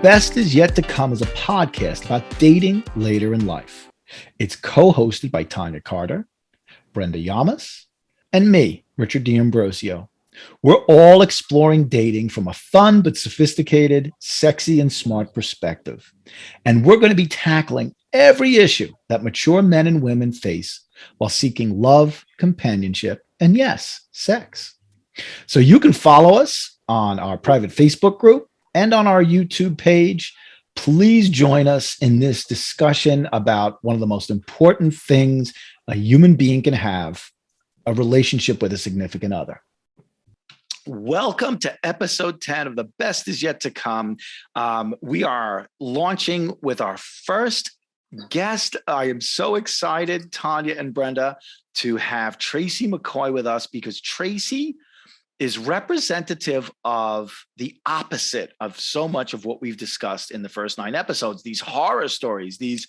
Best is Yet to Come is a podcast about dating later in life. It's co-hosted by Tonya Carter, Brenda Yamas, and me, Richard D'Ambrosio. We're all exploring dating from a fun but sophisticated, sexy, and smart perspective. And we're going to be tackling every issue that mature men and women face while seeking love, companionship, and yes, sex. So you can follow us on our private Facebook group and on our YouTube page. Please join us in this discussion about one of the most important things a human being can have, a relationship with a significant other. Welcome to episode 10 of The Best Is Yet to Come. We are launching with our first guest. I am so excited, Tonya and Brenda, to have Tracy McCoy with us because Tracy is representative of the opposite of so much of what we've discussed in the first 9 episodes, these horror stories, these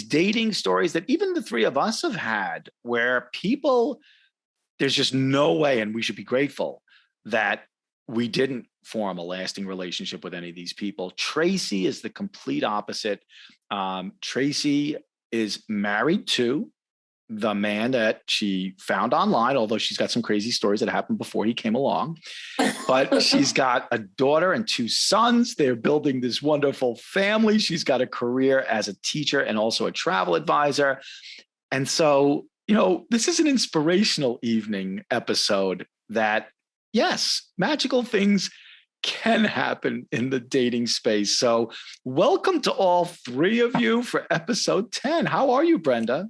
dating stories that even the three of us have had, where people, there's just no way, and we should be grateful that we didn't form a lasting relationship with any of these people. Tracy is the complete opposite. Tracy is married to the man that she found online, although she's got some crazy stories that happened before he came along. But she's got a daughter and 2 sons. They're building this wonderful family. She's got a career as a teacher and also a travel advisor. And so, this is an inspirational evening episode that, yes, magical things can happen in the dating space. So welcome to all 3 of you for episode 10. How are you, Brenda?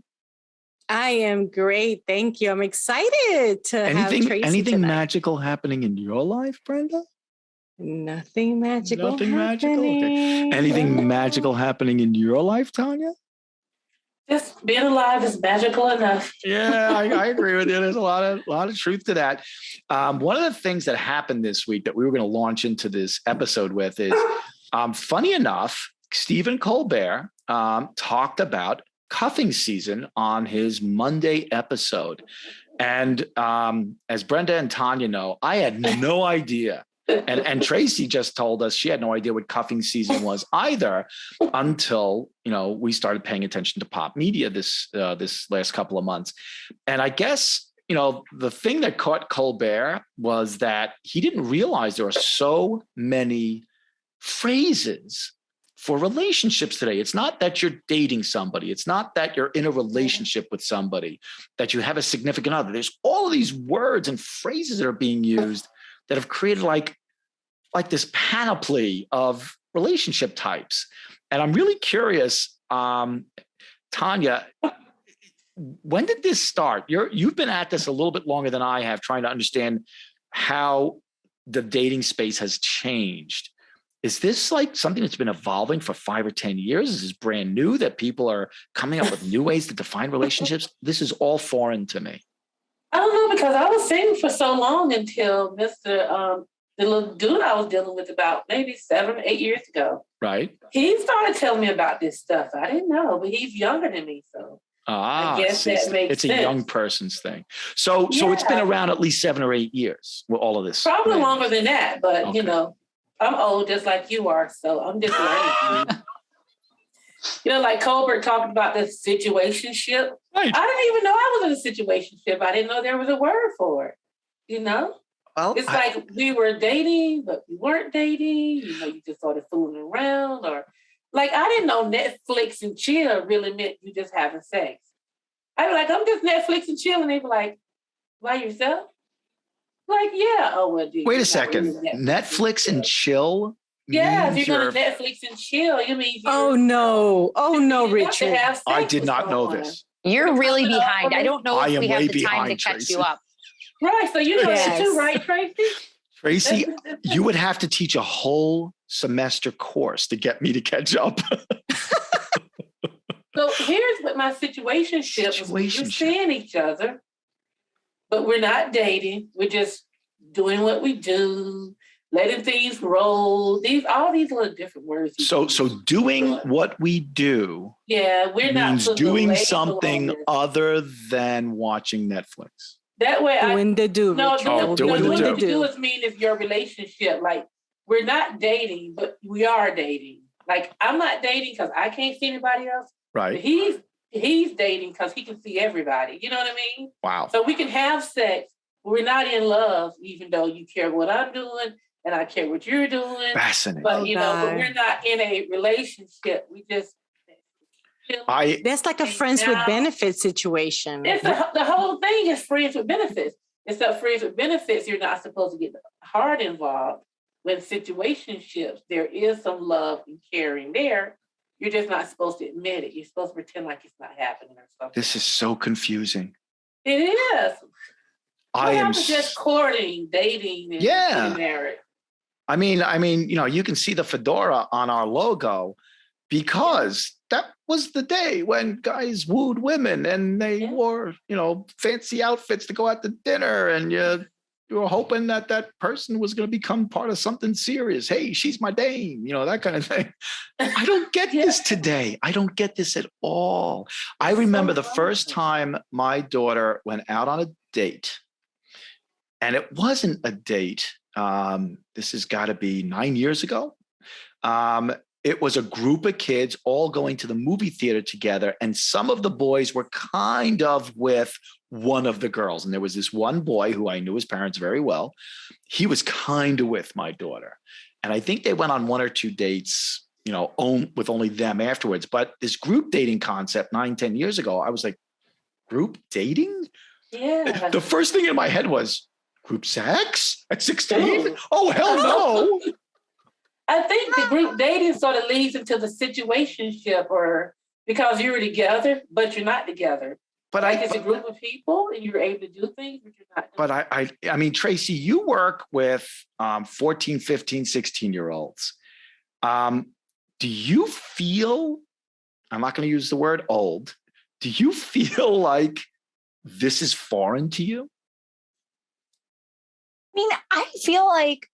I am great. Thank you. I'm excited to have Tracy Anything tonight. magical happening in your life, Brenda? Nothing magical. Nothing magical. Okay. Anything magical happening in your life, Tonya? Just being alive is magical enough. Yeah, I agree with you. There's a lot of truth to that. One of the things that happened this week that we were going to launch into this episode with is, funny enough, Stephen Colbert talked about cuffing season on his Monday episode. And as Brenda and Tonya know, I had no idea. And Tracy just told us she had no idea what cuffing season was either until, we started paying attention to pop media this last couple of months. And I guess, the thing that caught Colbert was that he didn't realize there are so many phrases for relationships today. It's not that you're dating somebody. It's not that you're in a relationship with somebody, that you have a significant other. There's all of these words and phrases that are being used that have created like this panoply of relationship types. And I'm really curious, Tonya, when did this start? You've been at this a little bit longer than I have, trying to understand how the dating space has changed. Is this like something that's been evolving for 5 or 10 years? Is this brand new that people are coming up with new ways to define relationships? This is all foreign to me. I don't know, because I was single for so long until the little dude I was dealing with about maybe 7 or 8 years ago. Right. He started telling me about this stuff. I didn't know, but he's younger than me, so I guess that makes sense. It's a young person's thing. So it's been around at least 7 or 8 years with all of this. Probably longer than that, but okay. I'm old just like you are, so I'm just learning. Like Colbert talked about the situationship. Right. I didn't even know I was in a situationship. I didn't know there was a word for it. Well, it's like we were dating, but we weren't dating. You just started fooling around, or like I didn't know Netflix and chill really meant you just having sex. I'd be like, I'm just Netflix and chill, and they'd be like, by yourself? Like, yeah. Oh, well, dude, wait a second. Netflix and chill? Yeah, if you're going to Netflix and chill, you mean... Oh, no, Richard. I did not know this. You're really behind. I don't know if we have the time to catch you up. Right, so you know that too, right, Tracy? Tracy, you would have to teach a whole semester course to get me to catch up. So here's what my situationship was. We're seeing each other, but we're not dating. We're just doing what we do, letting things roll. All these little different words. So doing what we do. Yeah, we're not means doing something other than watching Netflix. That way, doing the do. No, doing the do is mean if your relationship, like we're not dating, but we are dating. Like, I'm not dating because I can't see anybody else. Right. But he's dating because he can see everybody. You know what I mean? Wow. So we can have sex, but we're not in love, even though you care what I'm doing and I care what you're doing. Fascinating. But but we're not in a relationship. We just that's like a friends with benefits situation. It's the whole thing is friends with benefits. Except friends with benefits, you're not supposed to get hard involved. When situationships, there is some love and caring there. You're just not supposed to admit it. You're supposed to pretend like it's not happening or something. This is so confusing. It is. I am just courting, dating, and getting married. I mean, you can see the fedora on our logo because that was the day when guys wooed women and they wore, fancy outfits to go out to dinner, and you were hoping that person was going to become part of something serious. Hey, she's my dame, that kind of thing. I don't get this today. I don't get this at all. I remember the first time my daughter went out on a date, and it wasn't a date. This has got to be 9 years ago. It was a group of kids all going to the movie theater together, and some of the boys were kind of with one of the girls. And there was this one boy who I knew his parents very well. He was kind of with my daughter. And I think they went on 1 or 2 dates, with only them afterwards. But this group dating concept 9-10 years ago, I was like, group dating? Yeah. The first thing in my head was, group sex at 16? Oh, hell no. I think the group dating sort of leads into the situationship, or because you were together, but you're not together. But it's a group of people and you're able to do things, but you're not. But I mean, Tracy, you work with 14, 15, 16-year-olds. Do you feel, I'm not going to use the word old, do you feel like this is foreign to you? I mean, I feel like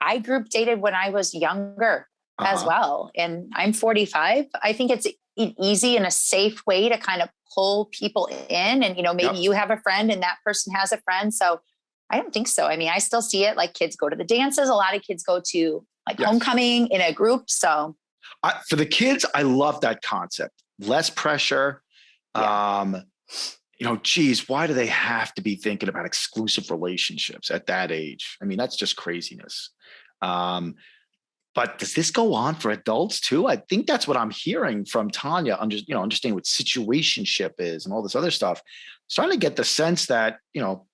I group dated when I was younger as well. And I'm 45. I think it's an easy and a safe way to kind of pull people in. And, maybe you have a friend and that person has a friend. So I don't think so. I mean, I still see it like kids go to the dances. A lot of kids go to homecoming in a group. So for the kids, I love that concept. Less pressure. Yeah. Geez, why do they have to be thinking about exclusive relationships at that age? I mean, that's just craziness. But does this go on for adults too? I think that's what I'm hearing from Tonya, understanding what situationship is and all this other stuff. Starting to get the sense that,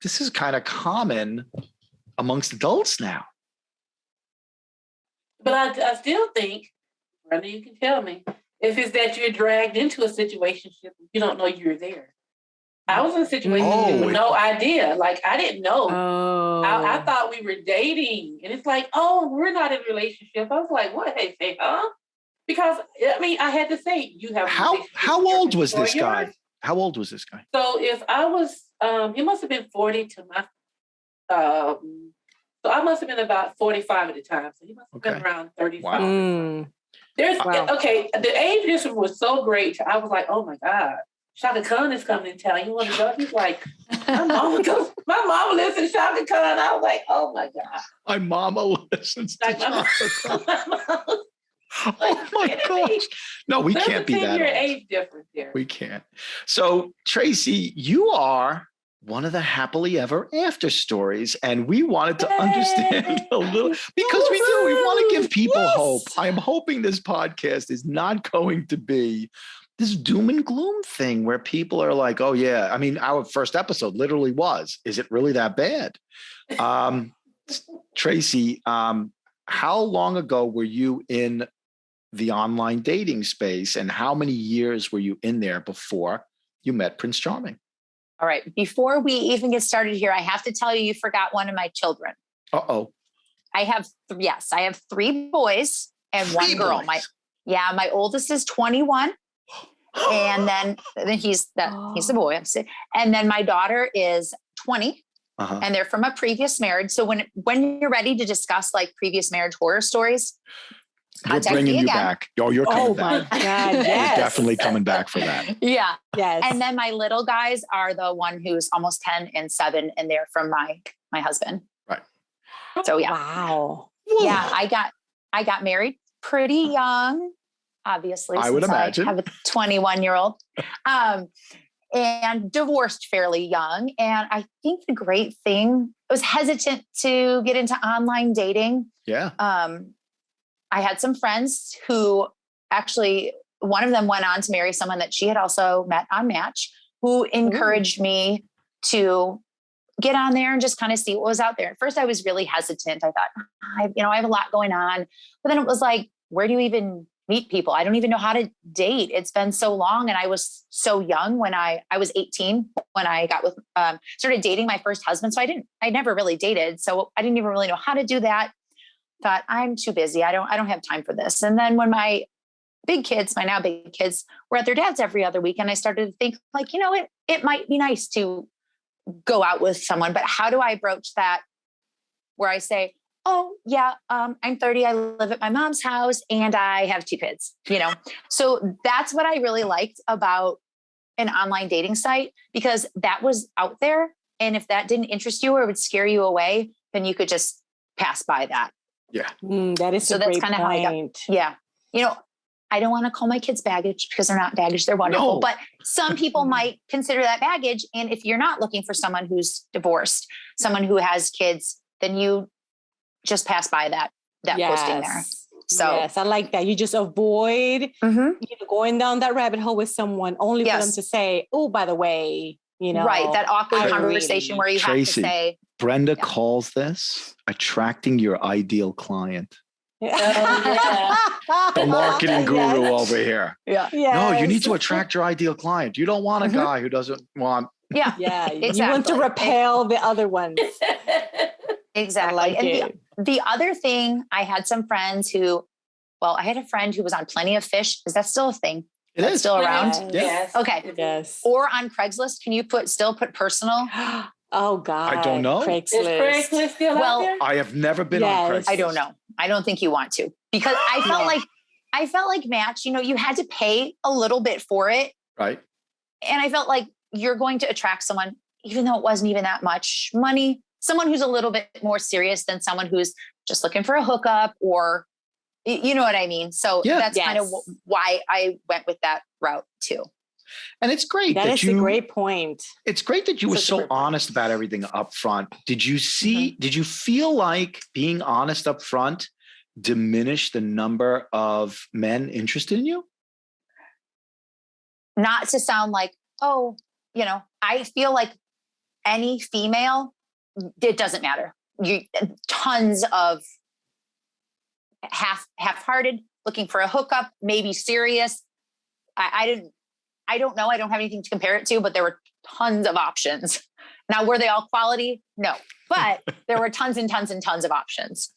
this is kind of common amongst adults now. But I still think, Brenda, you can tell me, if it's that you're dragged into a situationship, you don't know you're there. I was in a situation with no idea. Like, I didn't know. I thought we were dating. And it's like, we're not in a relationship. I was like, what? They say, huh? Because, I had to say, you have how old was this guy? How old was this guy? So if I was, he must have been 40 to my, so I must have been about 45 at the time. So he must have been around 35. Wow. The age difference was so great. I was like, oh my God. Shaka Khan is coming in town. You want to go? He's like, my mama listens to Shaka Khan. I was like, oh my God. My mama listens to Shaka Khan. Oh my gosh. No, we can't be that old. Age difference there. We can't. So, Tracy, you are one of the happily ever after stories, and we wanted to understand a little, because we want to give people hope. I am hoping this podcast is not going to be this doom and gloom thing where people are like, oh yeah. I mean, our first episode literally was, is it really that bad? Tracy, how long ago were you in the online dating space, and how many years were you in there before you met Prince Charming? All right. Before we even get started here, I have to tell you forgot one of my children. Uh-oh. I have 3 boys and 1 girl. My oldest is 21. And then he's the boy. And then my daughter is 20, and they're from a previous marriage. So when you're ready to discuss like previous marriage horror stories, we're bringing you back. You're coming back. Oh my God! Yes. You're definitely coming back for that. Yeah. Yes. And then my little guys are the one who's almost 10 and 7, and they're from my husband. Right. So yeah. Wow. Whoa. Yeah, I got married pretty young, obviously. I would imagine. I have a 21-year-old. And divorced fairly young. And I think the great thing, I was hesitant to get into online dating. Yeah. I had some friends who actually, one of them went on to marry someone that she had also met on Match, who encouraged me to get on there and just kind of see what was out there. At first I was really hesitant. I thought, I have a lot going on, but then it was like, where do you even meet people? I don't even know how to date. It's been so long. And I was so young when I was 18, when I got with, started dating my first husband. So I never really dated. So I didn't even really know how to do that. Thought, I'm too busy. I don't have time for this. And then when my now big kids were at their dad's every other weekend, I started to think like, it might be nice to go out with someone, but how do I broach that where I say, oh yeah, I'm 30. I live at my mom's house and I have 2 kids, So that's what I really liked about an online dating site, because that was out there. And if that didn't interest you or would scare you away, then you could just pass by that. Yeah. That is so that's kind of how I got. Yeah. I don't want to call my kids baggage because they're not baggage. They're wonderful. No. But some people might consider that baggage. And if you're not looking for someone who's divorced, someone who has kids, then you just pass by that posting there. So yes, I like that. You just avoid going down that rabbit hole with someone only for them to say, oh, by the way, right. That awkward conversation where you Tracy, have to say, Brenda calls this attracting your ideal client. The marketing guru over here. Yeah. Yes. No, you need to attract your ideal client. You don't want a guy who doesn't want. Yeah. Exactly. You want to repel the other ones. Exactly. And the other thing, I had some friends I had a friend who was on Plenty of Fish. Is that still a thing? It is still around? Yes. Okay. Yes. Or on Craigslist, can you still put personal? Oh God. I don't know. Craigslist. Is Craigslist still out there? I have never been on Craigslist. I don't know. I don't think you want to, because I felt like Match, you had to pay a little bit for it. Right. And I felt like you're going to attract someone, even though it wasn't even that much money, someone who's a little bit more serious than someone who's just looking for a hookup, or, you know what I mean? So that's kind of why I went with that route too. And it's great. That is a great point. It's great that you were so honest about everything up front. Did you feel like being honest up front diminished the number of men interested in you? Not to sound like, I feel like any female, it doesn't matter. Tons of half-hearted, looking for a hookup, maybe serious. I don't know. I don't have anything to compare it to, but there were tons of options. Now, were they all quality? No, but there were tons and tons and tons of options.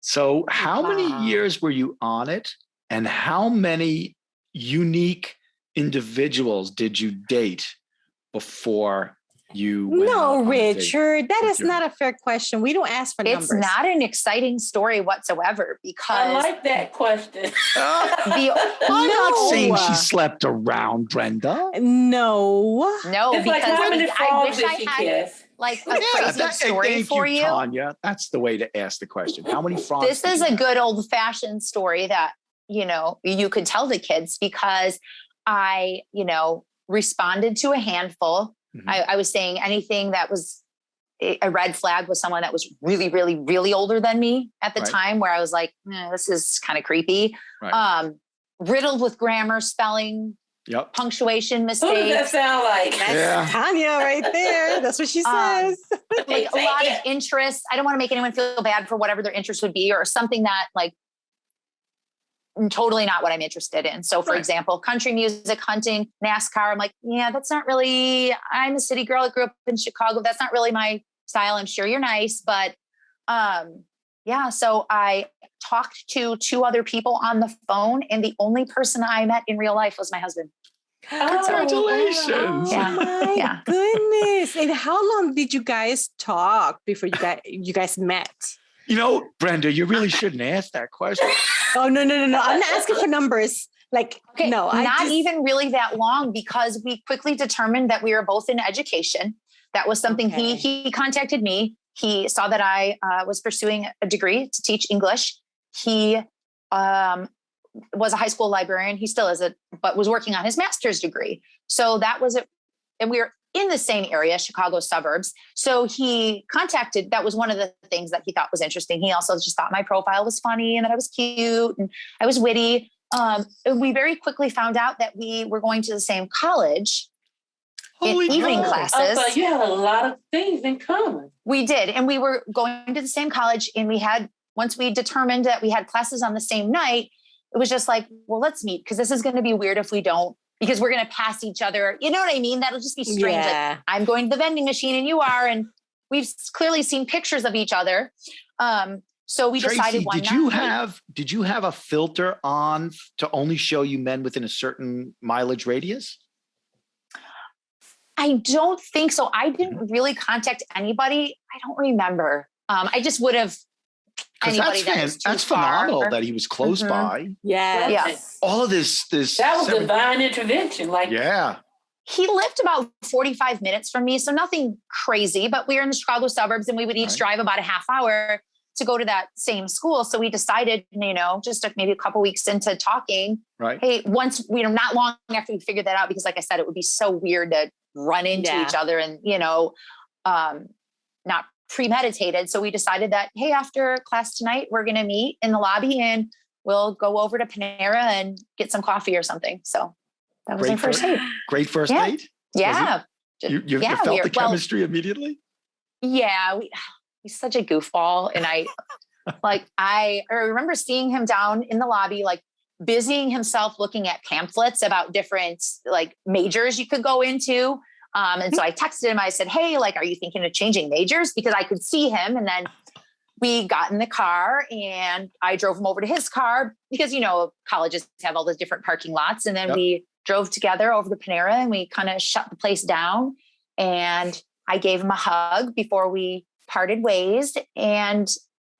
So how many years were you on it, and how many unique individuals did you date before you went No, Richard, that is not a fair question. We don't ask for numbers. It's not an exciting story whatsoever, because I like that question. I'm not saying she slept around, Brenda. No, it's like how many frogs did she kiss? Like a crazy story for you, Tonya. That's the way to ask the question. How many frogs? This is a good old-fashioned story that you could tell the kids, because I responded to a handful. Mm-hmm. I was saying anything that was a red flag was someone that was really, really, really older than me at the time, where I was like, this is kind of creepy. Right. Riddled with grammar, spelling, punctuation mistakes. Who does that sound like? That's Tonya right there. That's what she says. Like a lot of interest. I don't want to make anyone feel bad for whatever their interest would be, or something that totally not what I'm interested in. So for example, country music, hunting, NASCAR, I'm like, that's not really, I'm a city girl. I grew up in Chicago. That's not really my style. I'm sure you're nice, but so I talked to 2 other people on the phone, and the only person I met in real life was my husband. Congratulations. Oh my goodness. And how long did you guys talk before you guys met? Brenda, you really shouldn't ask that question. Oh, no. I'm not asking for numbers. Not even really that long, because we quickly determined that we were both in education. That was something he contacted me. he saw that I was pursuing a degree to teach English. He was a high school librarian. He still is but was working on his master's degree. So that was it. And we were in the same area, Chicago suburbs. So he contacted, that was one of the things that he thought was interesting. He also just thought my profile was funny and that I was cute and I was witty. And we very quickly found out that we were going to the same college in evening classes. So you had a lot of things in common. We did. And we were going to the same college, and once we determined that we had classes on the same night, it was just like, well, let's meet, because this is going to be weird if we don't, because we're going to pass each other. You know what I mean? That'll just be strange. Yeah. Like, I'm going to the vending machine and you are, and we've clearly seen pictures of each other. So we Tracy, decided one night. Did you have a filter on to only show you men within a certain mileage radius? I don't think so. I didn't really contact anybody. I don't remember. I just would have. That's phenomenal that he was close by. Yes. All of this. That was divine intervention. He lived about 45 minutes from me, so nothing crazy, but we were in the Chicago suburbs and we would each drive about a half hour to go to that same school. So we decided, just maybe a couple weeks into talking, hey, once, not long after we figured that out, because like I said, it would be so weird to run into each other and, not premeditated. So we decided that, hey, after class tonight, we're going to meet in the lobby and we'll go over to Panera and get some coffee or something. So that was our first date. Great first date? Yeah. You felt the chemistry immediately? Yeah. He's such a goofball. And I remember seeing him down in the lobby, busying himself looking at pamphlets about different majors you could go into. And so I texted him, I said, hey, are you thinking of changing majors? Because I could see him. And then we got in the car and I drove him over to his car because, colleges have all those different parking lots. And then we drove together over to Panera and we kind of shut the place down. And I gave him a hug before we parted ways and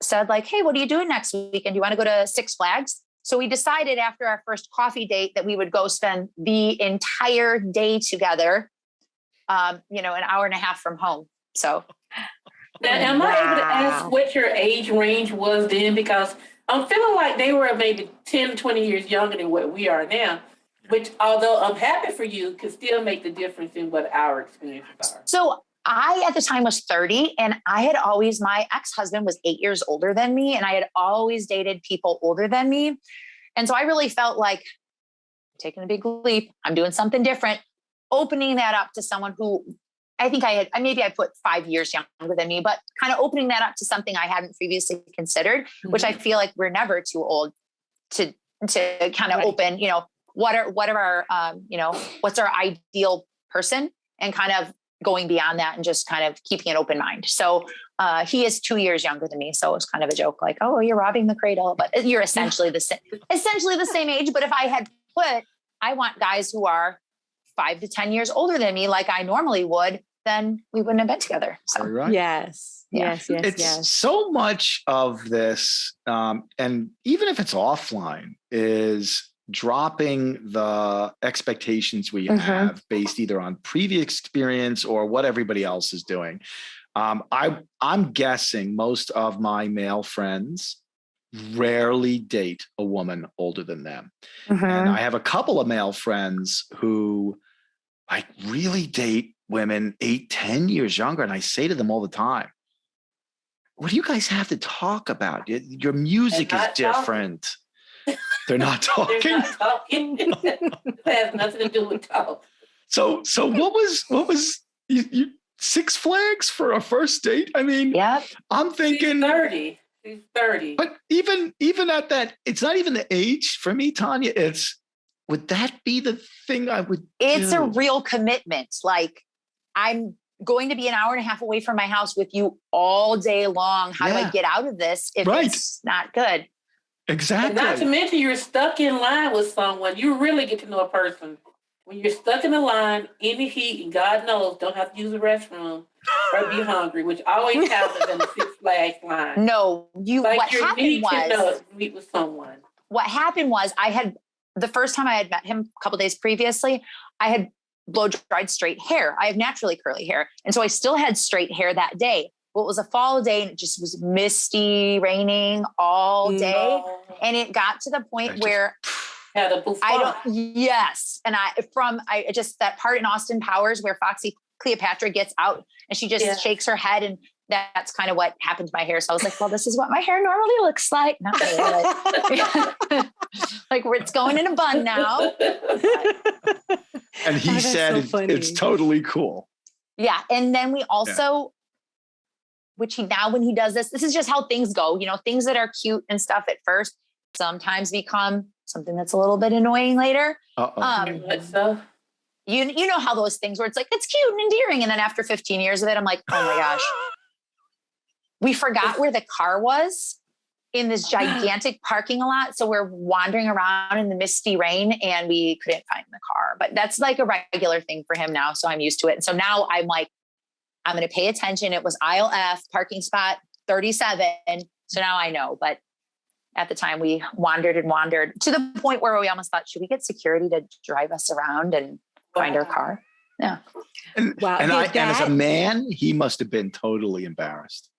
said hey, what are you doing next weekend? Do you want to go to Six Flags? So we decided after our first coffee date that we would go spend the entire day together, an hour and a half from home. So now, am I able to ask what your age range was then? Because I'm feeling like they were maybe 10, 20 years younger than what we are now, which, although I'm happy for you, could still make the difference in what our experiences are. So I, at the time, was 30, and my ex-husband was 8 years older than me, and I had always dated people older than me. And so I really felt like I'm taking a big leap. I'm doing something different, opening that up to someone who I think I put 5 years younger than me, but kind of opening that up to something I hadn't previously considered, which I feel like we're never too old to kind of open, what are our, what's our ideal person, and kind of going beyond that and just kind of keeping an open mind. So he is 2 years younger than me. So it was kind of a joke, oh, you're robbing the cradle, but you're essentially the same age. But if I had I want guys who are 5 to 10 years older than me, like I normally would, then we wouldn't have been together. So right. Yes. It's so much of this, and even if it's offline, is dropping the expectations we have based either on previous experience or what everybody else is doing. I'm guessing most of my male friends rarely date a woman older than them. And I have a couple of male friends who really date women 8, 10 years younger. And I say to them all the time, what do you guys have to talk about? Your music is different. They're not talking. They're not talking. It has nothing to do with talk. So what was you Six Flags for a first date? I mean, I'm thinking She's 30. But even at that, it's not even the age for me, Tonya. Would that be the thing I would It's do? a real commitment. I'm going to be an hour and a half away from my house with you all day long. How do I get out of this if it's not good? Exactly. And not to mention you're stuck in line with someone. You really get to know a person. When you're stuck in the line, in the heat, and God knows, don't have to use the restroom or be hungry, which always happens in the Six Flags line. No, what happened was meet with someone. What happened was the first time I had met him a couple days previously, I had blow dried straight hair. I have naturally curly hair. And so I still had straight hair that day. Well, it was a fall day and it just was misty, raining all day. No. And it got to the point where Had a bouffant. I just that part in Austin Powers where Foxy Cleopatra gets out and she just shakes her head, and that's kind of what happened to my hair. So I was like, well, this is what my hair normally looks like. Not really, like it's going in a bun now. And he said it's totally cool. Yeah. And then we also, when he does this is just how things go. You know, things that are cute and stuff at first sometimes become something that's a little bit annoying later. You know how those things where it's like, it's cute and endearing. And then after 15 years of it, I'm like, oh my gosh, we forgot where the car was in this gigantic parking lot. So we're wandering around in the misty rain and we couldn't find the car, but that's like a regular thing for him now. So I'm used to it. And so now I'm like, I'm going to pay attention. It was aisle F, parking spot 37. So now I know, but at the time we wandered to the point where we almost thought, should we get security to drive us around and find our car? Yeah. And as a man, he must have been totally embarrassed.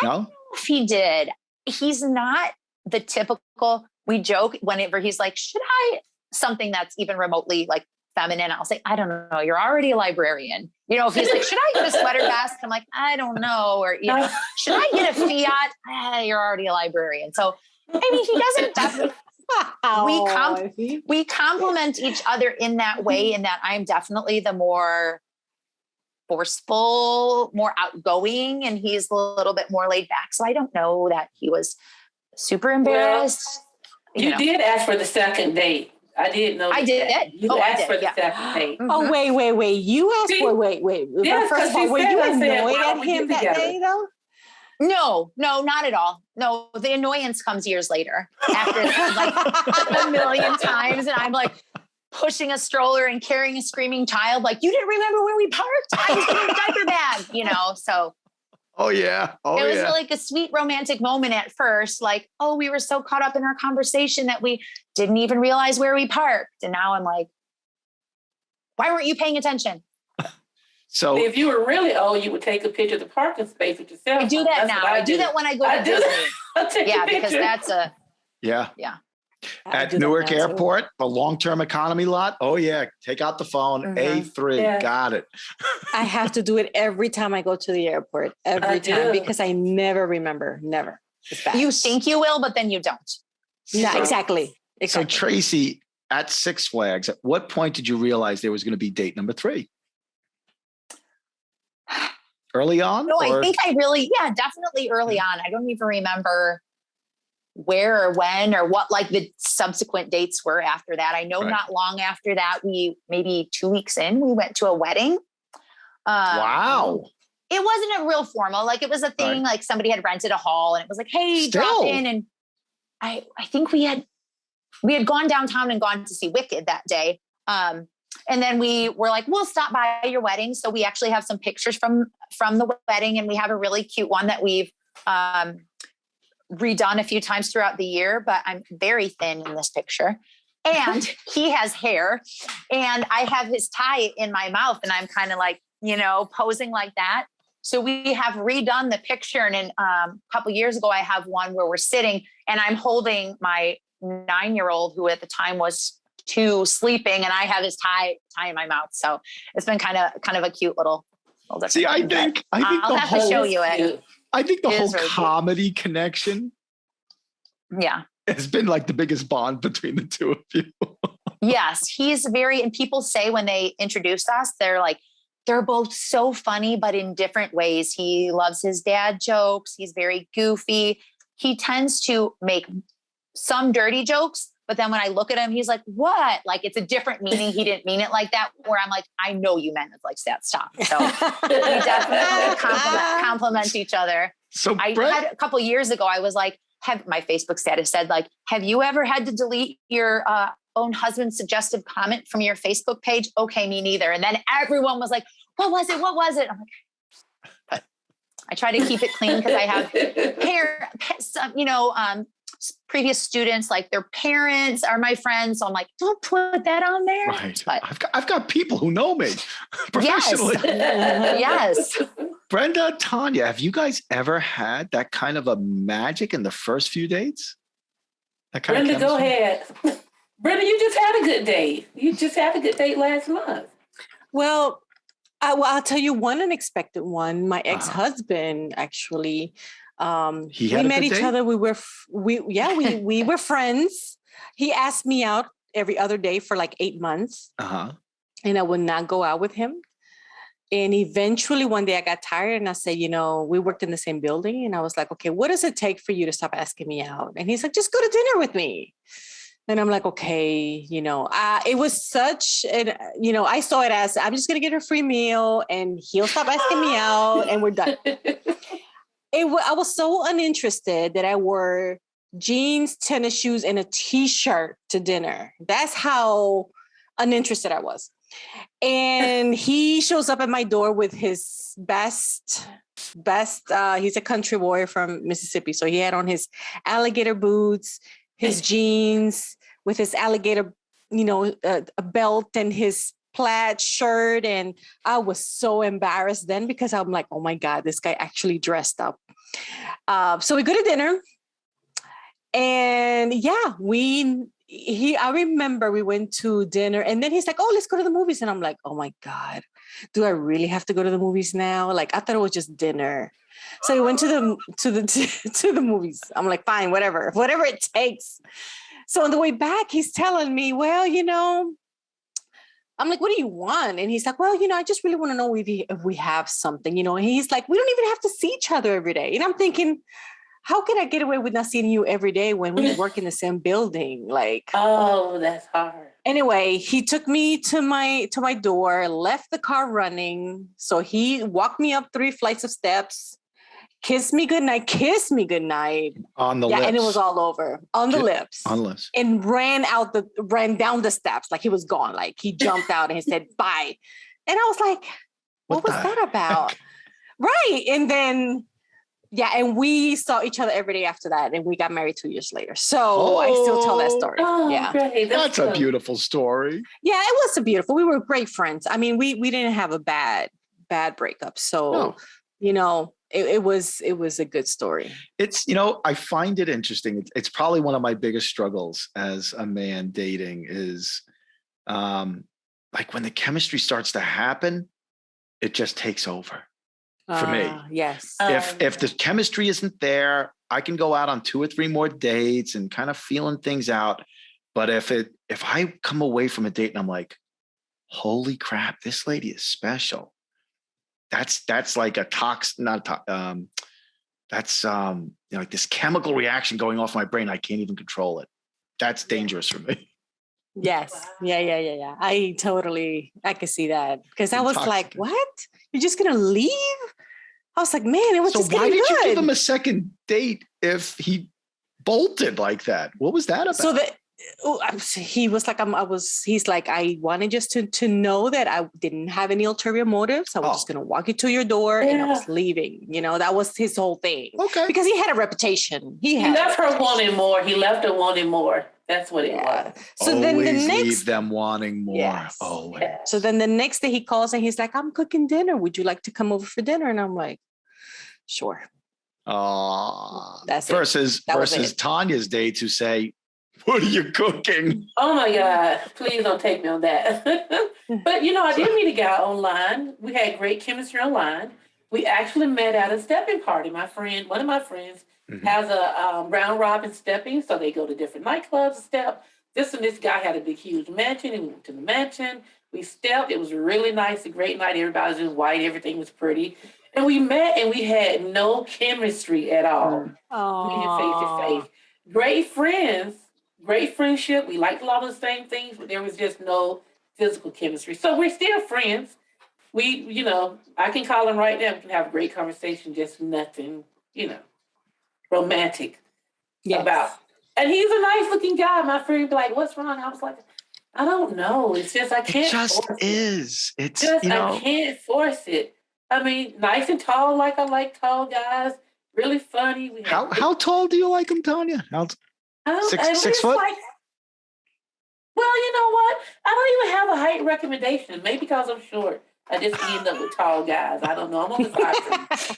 No? I don't know if he did. He's not the typical, we joke whenever he's like, should I, something that's even remotely like feminine, I'll say, I don't know, you're already a librarian. You know, if he's like, should I get a sweater vest? I'm like, I don't know. Or, you know, should I get a Fiat? You're already a librarian. So, I mean, he doesn't definitely, we complement each other in that way, in that I'm definitely the more forceful, more outgoing, and he's a little bit more laid back. So I don't know that he was super embarrassed. Well, you did ask for the second date. I did know. I did. You asked for the second date. Oh, wait. You asked for, wait. Yes, first of all, were you annoyed at him that day though? No, not at all. No, the annoyance comes years later after like a million times. And I'm like pushing a stroller and carrying a screaming child. Like, you didn't remember where we parked? I was getting a diaper bag, you know? So. Oh yeah. It was like a sweet romantic moment at first. Like, oh, we were so caught up in our conversation that we didn't even realize where we parked. And now I'm like, why weren't you paying attention? So if you were really old, you would take a picture of the parking space with yourself. I do that now. I do that when I go to Disney. Yeah, because that's a. Yeah. At Newark Airport, the long-term economy lot. Oh yeah, take out the phone. A3, got it. I have to do it every time I go to the airport. Every time, because I never remember. Never. You think you will, but then you don't. Yeah, exactly. So Tracy, at Six Flags, at what point did you realize there was going to be date number 3? Early on? No, I think definitely early on. I don't even remember where or when or what like the subsequent dates were after that. I know not long after that, maybe 2 weeks in, we went to a wedding. Wow. It wasn't a real formal, like it was a thing, like somebody had rented a hall and it was like, hey, drop in. And I think we had gone downtown and gone to see Wicked that day. And then we were like, we'll stop by your wedding. So we actually have some pictures from the wedding, and we have a really cute one that we've redone a few times throughout the year, but I'm very thin in this picture. And he has hair and I have his tie in my mouth and I'm kind of like, you know, posing like that. So we have redone the picture. And then a couple years ago, I have one where we're sitting and I'm holding my 9-year-old who at the time was 2 sleeping, and I have his tie in my mouth. So it's been kind of a cute little different. See, I think I'll have to show you it. I think the whole comedy connection has been like the biggest bond between the two of you. Yes, he's and people say when they introduce us, they're like, they're both so funny, but in different ways. He loves his dad jokes. He's very goofy. He tends to make some dirty jokes, but then when I look at him, he's like, what? Like, it's a different meaning. He didn't mean it like that. Where I'm like, I know you meant it like that. Stop. So we definitely compliment each other. So I had a couple years ago, I was like, my Facebook status said like, have you ever had to delete your own husband's suggestive comment from your Facebook page? Okay, me neither. And then everyone was like, what was it? I'm like, I try to keep it clean because I have previous students, like their parents are my friends. So I'm like, don't put that on there. Right. But I've got people who know me professionally. Yes. Brenda, Tonya, have you guys ever had that kind of a magic in the first few dates? That kind Brenda, of go chemistry? ahead. Brenda, you just had a good date. You just had a good date last month. Well, I'll tell you one unexpected one. My ex-husband actually, we met each other. We were friends. He asked me out every other day for like 8 months, and I would not go out with him. And eventually one day I got tired and I said, we worked in the same building. And I was like, okay, what does it take for you to stop asking me out? And he's like, just go to dinner with me. And I'm like, okay, it was such an, I saw it as I'm just going to get a free meal and he'll stop asking me out and we're done. I was so uninterested that I wore jeans, tennis shoes, and a t-shirt to dinner. That's how uninterested I was. And he shows up at my door with his best, he's a country boy from Mississippi. So he had on his alligator boots, his jeans with his alligator, a belt and his plaid shirt. And I was so embarrassed then because I'm like, oh my God, this guy actually dressed up. So we go to dinner and I remember we went to dinner and then he's like, oh, let's go to the movies. And I'm like, oh my God, do I really have to go to the movies now? Like, I thought it was just dinner. So we went to the movies. I'm like, fine, whatever it takes. So on the way back, he's telling me, well, I'm like, what do you want? And he's like, well, I just really want to know if we have something, and he's like, we don't even have to see each other every day. And I'm thinking, how can I get away with not seeing you every day when we work in the same building? Like, oh, that's hard. Anyway, he took me to my door, left the car running. So he walked me up 3 flights of steps, kissed me goodnight. On the lips. And it was all over on the lips. On the lips. And ran down the steps like he was gone. Like he jumped out and he said, bye. And I was like, what was that about? Right. And then, and we saw each other every day after that. And we got married 2 years later. So I still tell that story. Oh, yeah. Great. That's a beautiful story. Yeah, it was beautiful. We were great friends. I mean, we didn't have a bad breakup. So, it was a good story. It's, I find it interesting. It's probably one of my biggest struggles as a man dating is like when the chemistry starts to happen, it just takes over for me. Yes. If the chemistry isn't there, I can go out on 2 or 3 more dates and kind of feeling things out. But if I come away from a date and I'm like, holy crap, this lady is special. That's like a that's like this chemical reaction going off my brain. I can't even control it. That's dangerous for me. Yes. Wow. Yeah. I can see that. Because I was like, what? You're just going to leave? I was like, man, it was just getting good. So why did you give him a second date if he bolted like that? What was that about? So he was like, he's like, I wanted just to know that I didn't have any ulterior motives. I was just going to walk you to your door and I was leaving. That was his whole thing. Okay. Because he had a reputation. He left her wanting more. He left her wanting more. That's what it was. So always then the next leave them wanting more. Yes. Always. So then the next day he calls and he's like, I'm cooking dinner. Would you like to come over for dinner? And I'm like, sure. That's versus Tonya's dates who say, what are you cooking? Oh my God, please don't take me on that. But I did meet a guy online. We had great chemistry online. We actually met at a stepping party. One of my friends has a round robin stepping. So they go to different nightclubs and step. This guy had a big, huge mansion. And we went to the mansion. We stepped. It was really nice, a great night. Everybody was in white. Everything was pretty. And we met and we had no chemistry at all. Face to face. Great friends. Great friendship. We liked a lot of the same things, but there was just no physical chemistry. So we're still friends. We, I can call him right now. We can have a great conversation, just nothing, romantic about. And he's a nice looking guy. My friend would be like, what's wrong? I was like, I don't know. It's just, I can't. It just is. It's just, I can't force it. I mean, nice and tall, like I like tall guys. Really funny. How tall do you like him, Tonya? 6 foot? Well, you know what? I don't even have a height recommendation. Maybe because I'm short. I just end up with tall guys. I don't know. I'm only 5'3".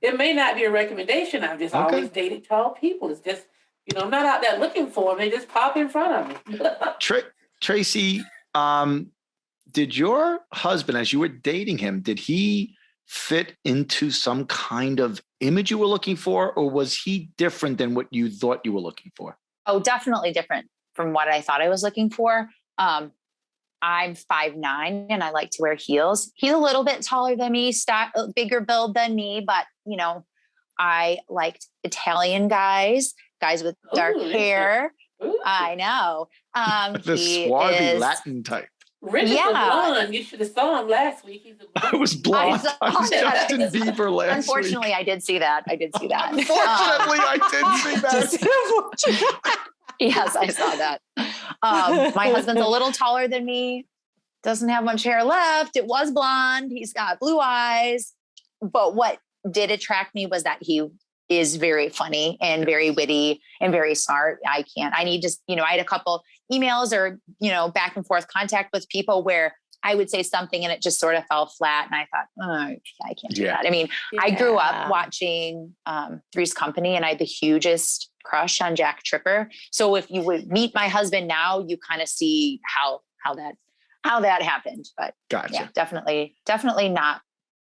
It may not be a recommendation. I've just always dated tall people. It's just, I'm not out there looking for them. They just pop in front of me. Tracy, did your husband, as you were dating him, did he fit into some kind of image you were looking for, or was he different than what you thought you were looking for? Oh, definitely different from what I thought I was looking for. I'm 5'9" and I like to wear heels. He's a little bit taller than me, bigger build than me, but I liked Italian guys with dark hair. I know. The swarthy Latin type. Rich is a blonde. You should have saw him last week. He's a blonde. I was blonde. I was Justin Bieber last Unfortunately, week. I did see that. Unfortunately, I did see that. Yes, I saw that. My husband's a little taller than me. Doesn't have much hair left. It was blonde. He's got blue eyes. But what did attract me was that he is very funny and very witty and very smart. I need to, I had a couple emails or, back and forth contact with people where I would say something and it just sort of fell flat. And I thought, I can't do that. I mean, I grew up watching Three's Company and I had the hugest crush on Jack Tripper. So if you would meet my husband now, you kind of see how that happened. But gotcha. Yeah, definitely not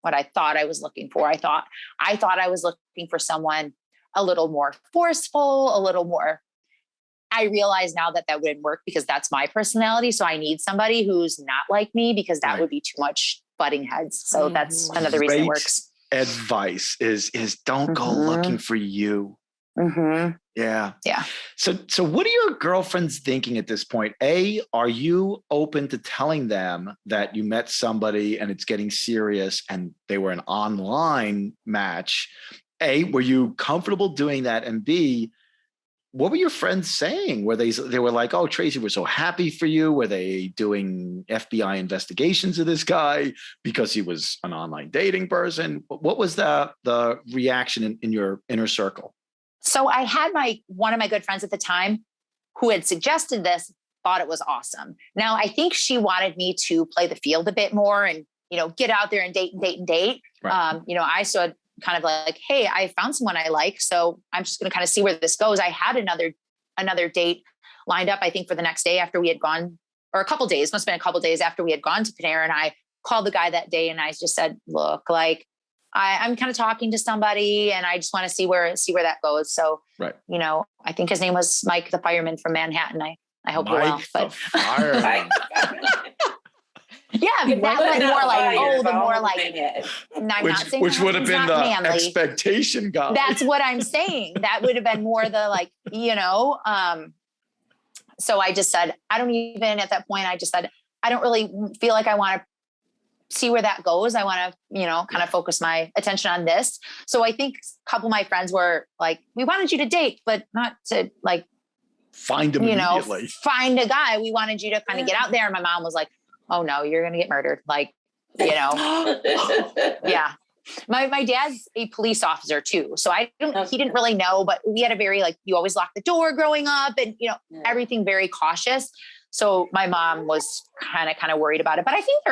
what I thought I was looking for. I thought I was looking for someone a little more forceful, a little more. I realize now that wouldn't work because that's my personality. So I need somebody who's not like me because that would be too much butting heads. So that's another reason it works. Advice is don't go looking for you. Mm-hmm. Yeah. Yeah. So what are your girlfriends thinking at this point? A, are you open to telling them that you met somebody and it's getting serious and they were an online match? A, were you comfortable doing that? And B, what were your friends saying? Were they were like, oh, Tracy, we're so happy for you. Were they doing FBI investigations of this guy because he was an online dating person? What was the reaction in your inner circle? So I had one of my good friends at the time who had suggested this, thought it was awesome. Now, I think she wanted me to play the field a bit more and, get out there and date. Right. I stood kind of like, hey, I found someone I like, so I'm just going to kind of see where this goes. I had another date lined up, I think, for the next day after we had gone, or a couple days, must've been a couple days after we had gone to Panera. And I called the guy that day and I just said, look, like, I'm kind of talking to somebody and I just want to see where that goes. So, right. I think his name was Mike, the fireman from Manhattan. I hope you're well. But the fireman. Yeah, but that was more like, the more like, I'm not saying which would have been the manly expectation guy. That's what I'm saying. That would have been more the like, so I just said, at that point, I just said, I don't really feel like I want to see where that goes. I want to, kind of focus my attention on this. So I think a couple of my friends were like, we wanted you to date, but not to like, find him immediately. Find a guy. We wanted you to kind of get out there. And my mom was like, oh no, you're going to get murdered. Like, yeah. My dad's a police officer too. So he didn't really know, but we had a very, like, you always lock the door growing up and, everything very cautious. So my mom was kind of worried about it, but I think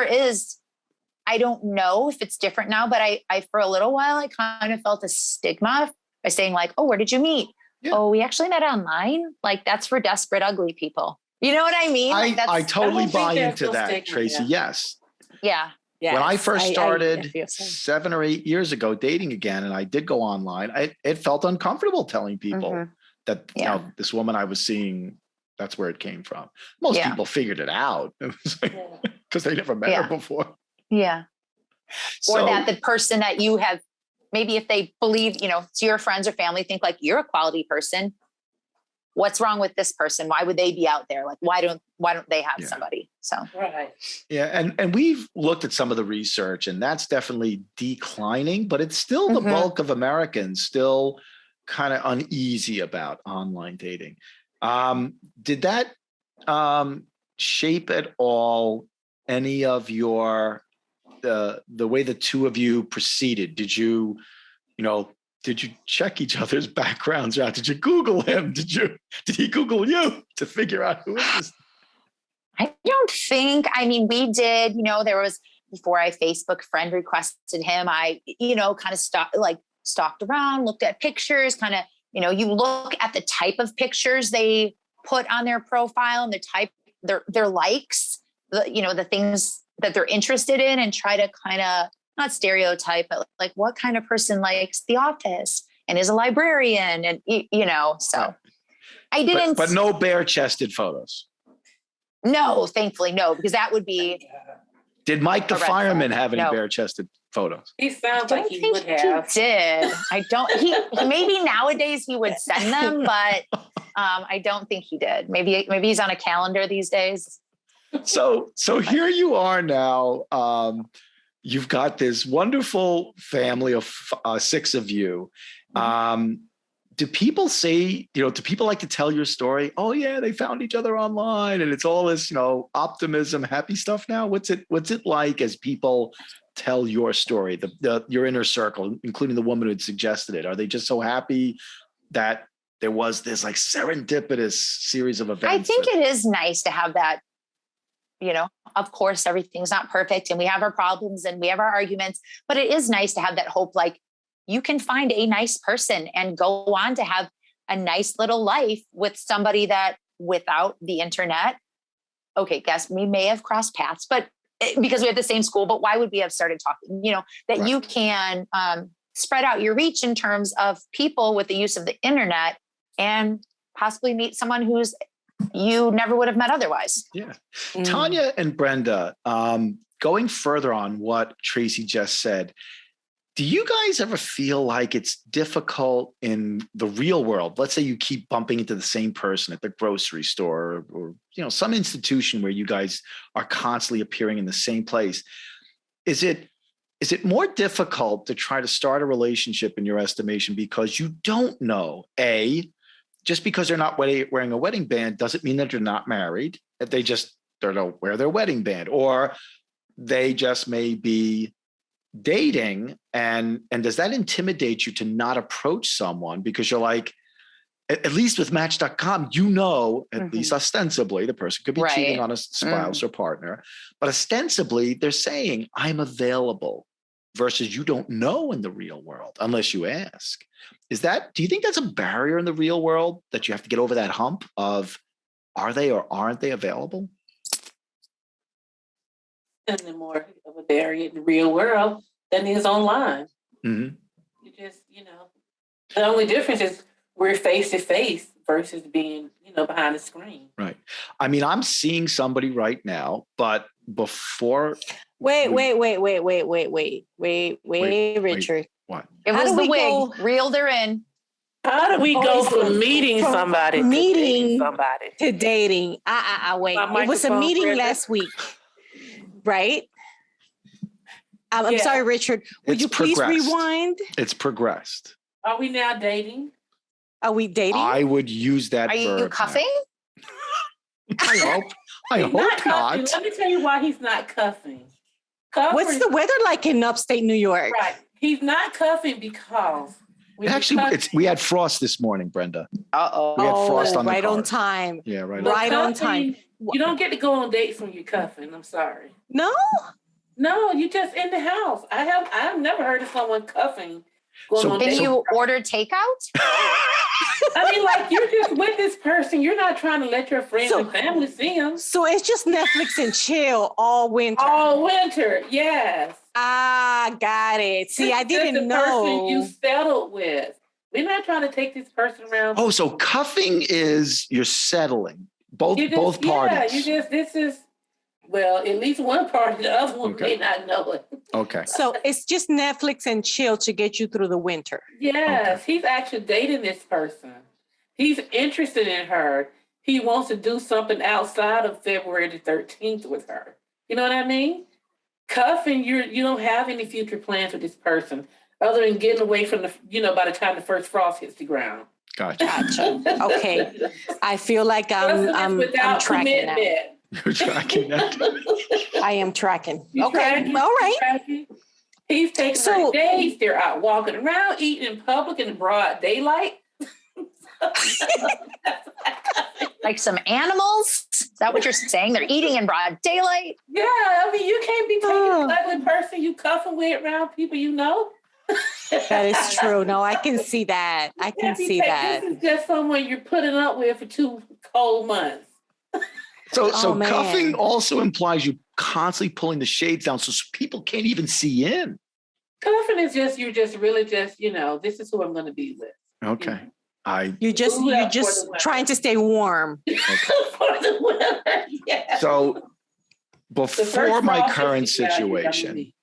I don't know if it's different now, but I for a little while, I kind of felt a stigma by saying like, oh, where did you meet? Yeah. Oh, we actually met online. Like that's for desperate, ugly people. You know what I mean? I totally buy into that, Tracy. Yes. Yeah. Yes. When I first started 7 or 8 years ago dating again, and I did go online, it felt uncomfortable telling people that this woman I was seeing, that's where it came from. Most people figured it out. It was like, because they never met her before. Yeah. Or that the person that you have, maybe if they believe, it's your friends or family think like you're a quality person. What's wrong with this person? Why would they be out there? Like, why don't they have somebody? So, right. Yeah. And we've looked at some of the research and that's definitely declining, but it's still the bulk of Americans still kind of uneasy about online dating. Did that shape at all any of your the way the two of you proceeded? Did you check each other's backgrounds out? Did you Google him? Did he Google you to figure out who is this? I don't think, we did, there was before I Facebook friend requested him, I, kind of stalked around, looked at pictures, kind of, you look at the type of pictures they put on their profile and the type, their likes, the things that they're interested in, and try to kind of not stereotype, but like what kind of person likes The Office and is a librarian, and so I didn't. But no bare-chested photos. No, thankfully, no, because that would be. Did Mike the fireman have any bare-chested photos? He sounds like he would have. He did. I don't. He maybe nowadays he would send them, but I don't think he did. Maybe he's on a calendar these days. So here you are now. You've got this wonderful family of 6 of you. Do people say, do people like to tell your story? Oh yeah, they found each other online and it's all this, optimism, happy stuff now. What's it like as people tell your story, your inner circle, including the woman who had suggested it? Are they just so happy that there was this like serendipitous series of events? I think it is nice to have that, of course, everything's not perfect and we have our problems and we have our arguments, but it is nice to have that hope. Like, you can find a nice person and go on to have a nice little life with somebody that without the internet, okay, guess we may have crossed paths, but because we have the same school, but why would we have started talking? That right. You can spread out your reach in terms of people with the use of the internet and possibly meet someone who's you never would have met otherwise. Yeah. Tonya and Brenda, going further on what Tracy just said, do you guys ever feel like it's difficult in the real world? Let's say you keep bumping into the same person at the grocery store or some institution where you guys are constantly appearing in the same place. Is it more difficult to try to start a relationship in your estimation because you don't know, just because they're not wearing a wedding band doesn't mean that they're not married. If they just don't wear their wedding band, or they just may be dating, and does that intimidate you to not approach someone because you're like, at least with Match.com, at least ostensibly, the person could be cheating on a spouse or partner, but ostensibly they're saying I'm available, versus you don't know in the real world unless you ask. Do you think that's a barrier in the real world that you have to get over that hump of are they or aren't they available? And more of a barrier in the real world than is online. Mm-hmm. You just, the only difference is we're face to face versus being, behind the screen. Right. I mean, I'm seeing somebody right now, but before. Wait, Richard. What? It was the wig. Reeled her in. How do we go from meeting somebody to dating somebody? To dating. Wait. It was a meeting last week, right? I'm sorry, Richard. Would you please rewind? It's progressed. Are we now dating? Are we dating? I would use that verb. Are you cuffing? I hope not. Let me tell you why he's not cuffing. What's the weather like in upstate New York? Right. He's not cuffing because we had frost this morning, Brenda. Uh-oh. We had frost on the right cars. on time. Yeah, right on time. You don't get to go on dates when you're cuffing. I'm sorry. No, you just in the house. I've never heard of someone cuffing. Can you order takeout? I mean, like, you're just with this person. You're not trying to let your friends and family see them. So it's just Netflix and chill all winter. All winter, yes. Got it. See, I didn't know. Person you settled with. We're not trying to take this person around. Oh, so cuffing is you're settling. Both parties. Yeah, well, at least one party, the other one may not know it. Okay. So it's just Netflix and chill to get you through the winter. Yes, He's actually dating this person. He's interested in her. He wants to do something outside of February the 13th with her. You know what I mean? Cuffing, you don't have any future plans with this person other than getting away from by the time the first frost hits the ground. Gotcha. Okay. I feel like I'm tracking that. You're tracking that. I am tracking. You're okay. Tracking. All right. Tracking. He's taking her dates. They're out walking around, eating in public in broad daylight. like some animals? Is that what you're saying? They're eating in broad daylight? Yeah, I mean, you can't be taking an ugly person you cuffing with around people you know. That is true. No, I can see that. I can see that. This is just someone you're putting up with for 2 cold months. So cuffing also implies you constantly pulling the shades down so people can't even see in. Cuffing is just, you're just really just, this is who I'm going to be with. Okay. You're just trying to stay warm. Okay. For the weather, yeah. So before my current situation,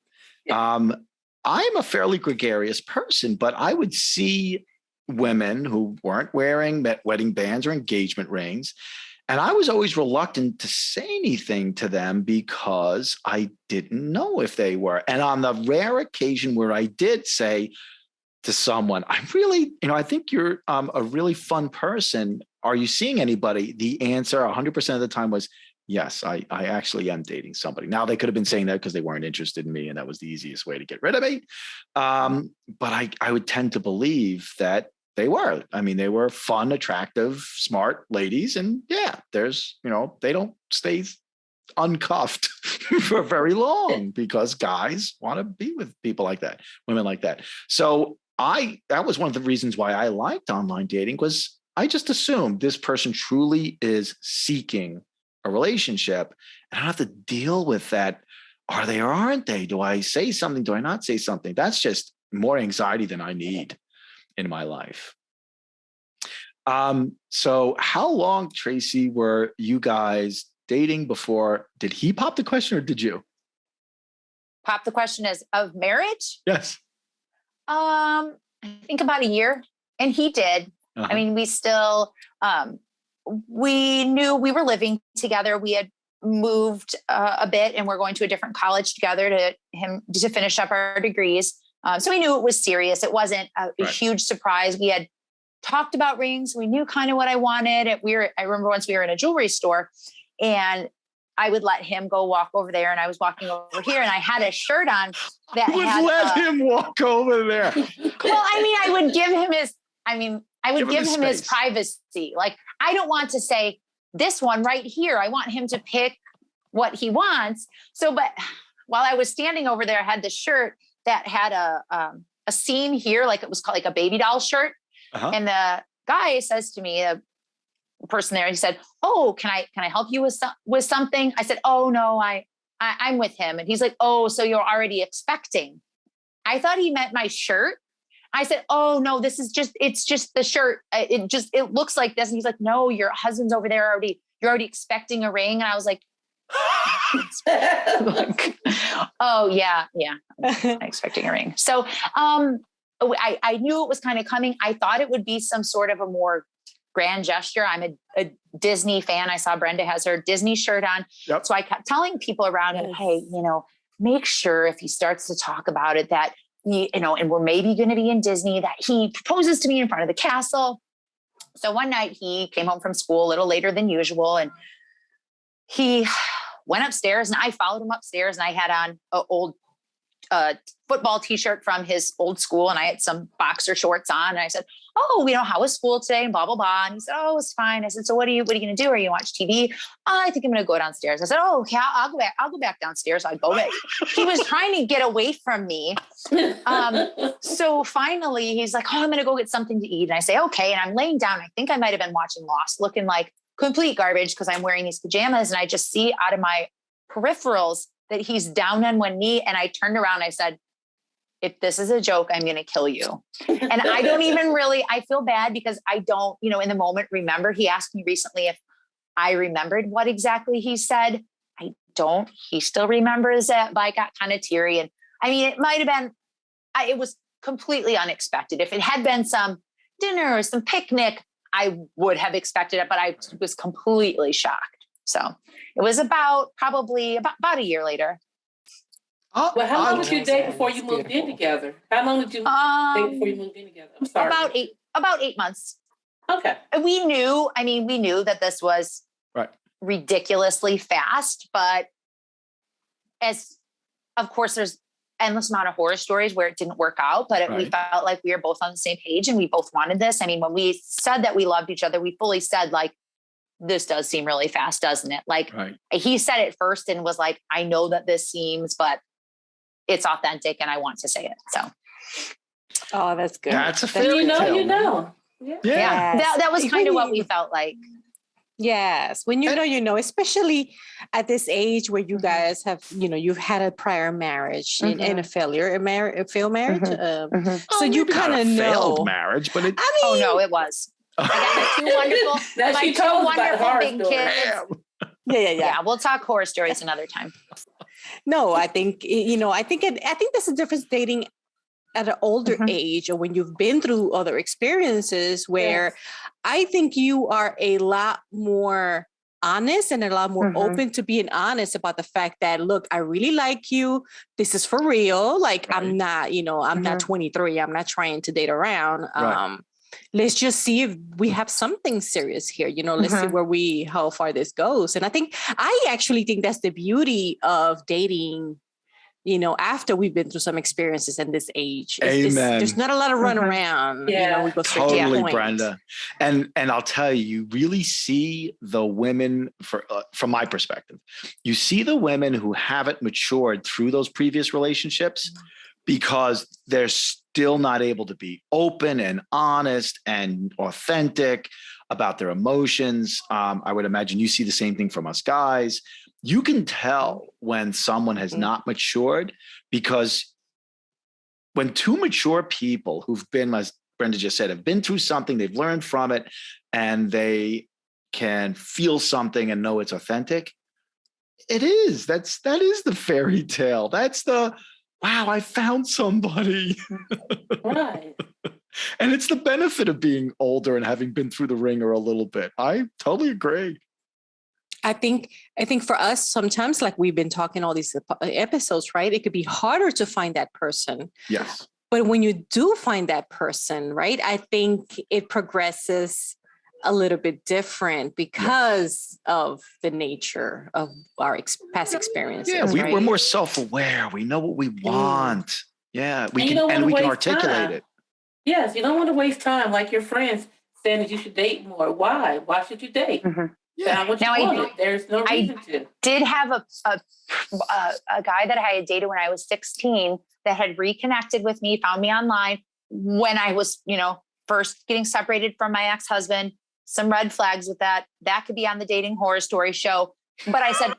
I'm a fairly gregarious person, but I would see women who weren't wearing wedding bands or engagement rings. And I was always reluctant to say anything to them because I didn't know if they were. And on the rare occasion where I did say to someone, I think you're a really fun person. Are you seeing anybody? The answer 100% of the time was, yes, I actually am dating somebody. Now, they could have been saying that because they weren't interested in me and that was the easiest way to get rid of me. But I would tend to believe that they were. I mean, they were fun, attractive, smart ladies. And yeah, they don't stay uncuffed for very long because guys want to be with people like that, women like that. So that was one of the reasons why I liked online dating, was I just assumed this person truly is seeking a relationship, and I don't have to deal with that. Are they or aren't they? Do I say something? Do I not say something? That's just more anxiety than I need in my life. So how long, Tracy, were you guys dating before? Did he pop the question or did you? Pop the question is of marriage? Yes. I think about a year, and he did. I mean, we still, we knew we were living together. We had moved a bit and we're going to a different college together to finish up our degrees. So we knew it was serious. It wasn't a huge surprise. We had talked about rings. We knew kind of what I wanted. I remember once we were in a jewelry store and I would let him go walk over there, and I was walking over here and I had a shirt on that let him walk over there. Well, I mean, I would give him his privacy. Like, I don't want to say this one right here. I want him to pick what he wants. So, but while I was standing over there, I had this shirt that had a seam here, like it was called like a baby doll shirt. And the guy says to me, the person there, he said, "Oh, can I help you with something?" I said, "Oh no, I'm with him." And he's like, "Oh, so you're already expecting?" I thought he meant my shirt. I said, "Oh no, it's just the shirt. It looks like this." And he's like, "No, your husband's over there already. You're already expecting a ring." And I was like, "Oh yeah, I'm expecting a ring." So, I knew it was kind of coming. I thought it would be some sort of a more grand gesture. I'm a Disney fan. I saw Brenda has her Disney shirt on. Yep. So I kept telling people around him, "Hey, make sure if he starts to talk about it that, and we're maybe going to be in Disney, that he proposes to me in front of the castle." So one night he came home from school a little later than usual, and he went upstairs, and I followed him upstairs, and I had on an old football t-shirt from his old school, and I had some boxer shorts on, and I said, "Oh, how was school today?" And blah, blah, blah. And he said, "Oh, it's fine." I said, "So what are you going to do? Are you going to watch TV?" "I think I'm going to go downstairs." I said, "Oh, okay, I'll go back downstairs." So I go back. He was trying to get away from me. So finally he's like, "Oh, I'm going to go get something to eat." And I say, "Okay." And I'm laying down. I think I might've been watching Lost, looking like complete garbage because I'm wearing these pajamas. And I just see out of my peripherals that he's down on one knee. And I turned around, I said, "If this is a joke, I'm going to kill you." And I don't even I feel bad because I don't, in the moment remember. He asked me recently if I remembered what exactly he said. I don't. He still remembers it, but I got kind of teary. And I mean, it might've been, it was completely unexpected. If it had been some dinner or some picnic, I would have expected it, but I was completely shocked. So it was probably about a year later. Well, how long did you date before you moved in together? How long did you date before you moved in together? I'm sorry. About 8 months. Okay. We knew that this was ridiculously fast, but of course, there's endless amount of horror stories where it didn't work out, but we felt like we were both on the same page and we both wanted this. I mean, when we said that we loved each other, we fully said like, this does seem really fast, doesn't it? Like Right. he said it first and was like, I know that this seems, but it's authentic and I want to say it. So. Oh, that's good. That's a fairy you tale. know. Yeah. That was kind of what we felt like. Yes. When you know, especially at this age where you guys have, you've had a prior marriage and a failure, a failed marriage. So you kind of know. Failed marriage, but oh no, it was. I got my two wonderful big kids. Yeah. We'll talk horror stories another time. No, I think, I think there's a difference dating at an older age or when you've been through other experiences where I think you are a lot more honest and a lot more open to being honest about the fact that, look, I really like you. This is for real. Like, I'm not, I'm not 23. I'm not trying to date around. Let's just see if we have something serious here. Let's see how far this goes. And I actually think that's the beauty of dating, after we've been through some experiences in this age. Amen. There's not a lot of run around. We go straight to the point. Brenda. And I'll tell you, you really see the women, from my perspective, you see the women who haven't matured through those previous relationships because they're still not able to be open and honest and authentic about their emotions. I would imagine you see the same thing from us guys. You can tell when someone has not matured because when two mature people who've been, as Brenda just said, have been through something, they've learned from it, and they can feel something and know it's authentic. That is the fairy tale. That's the, wow, I found somebody. Right. And it's the benefit of being older and having been through the ringer a little bit. I totally agree. I think for us, sometimes, like we've been talking all these episodes, right? It could be harder to find that person. Yes. But when you do find that person, right, I think it progresses a little bit different because of the nature of our past experiences. Yeah, we're more self-aware. We know what we want. Yeah, we can articulate it. Yes, you don't want to waste time like your friends saying that you should date more. Why? Why should you date? Yeah. There's no reason to. Did have a guy that I had dated when I was 16 that had reconnected with me, found me online when I was, first getting separated from my ex-husband. Some red flags with that. That could be on the Dating Horror Story show. But I said,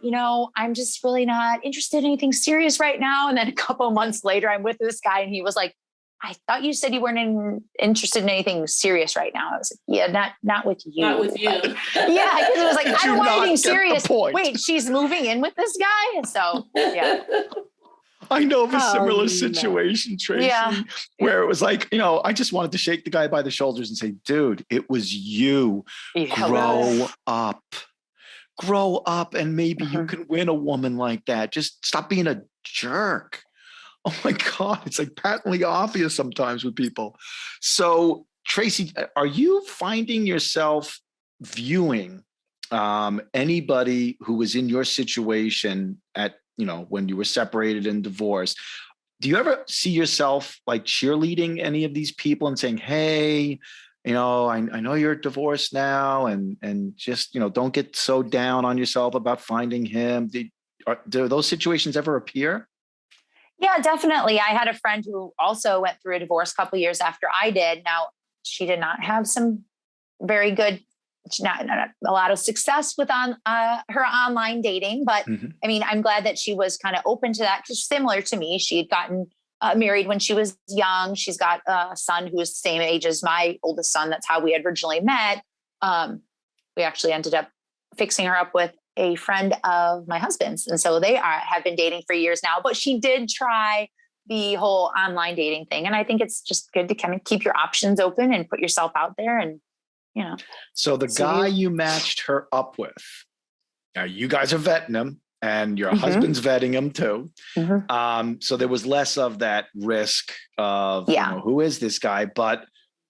I'm just really not interested in anything serious right now. And then a couple of months later, I'm with this guy and he was like, I thought you said you weren't interested in anything serious right now. I was like, yeah, not with you. Not with you. Yeah, because it was like, I don't want anything serious. Wait, she's moving in with this guy? So, yeah. I know of a similar situation, Tracy, where it was like, I just wanted to shake the guy by the shoulders and say, dude, it was you. Grow up and maybe you can win a woman like that. Just stop being a jerk. Oh my God, it's like patently obvious sometimes with people. So, Tracy, are you finding yourself viewing anybody who was in your situation at, when you were separated and divorced? Do you ever see yourself like cheerleading any of these people and saying, hey, I know you're divorced now and just, don't get so down on yourself about finding him. Do those situations ever appear? Yeah, definitely. I had a friend who also went through a divorce a couple of years after I did. Now, she did not have some very good, not a lot of success with her online dating. But I mean, I'm glad that she was kind of open to that because similar to me, she had gotten married when she was young. She's got a son who is the same age as my oldest son. That's how we had originally met. We actually ended up fixing her up with a friend of my husband's. And so they have been dating for years now, but she did try the whole online dating thing. And I think it's just good to kind of keep your options open and put yourself out there. And, So the guy you matched her up with, now you guys are vetting him and your husband's vetting him too. So there was less of that risk of, who is this guy? But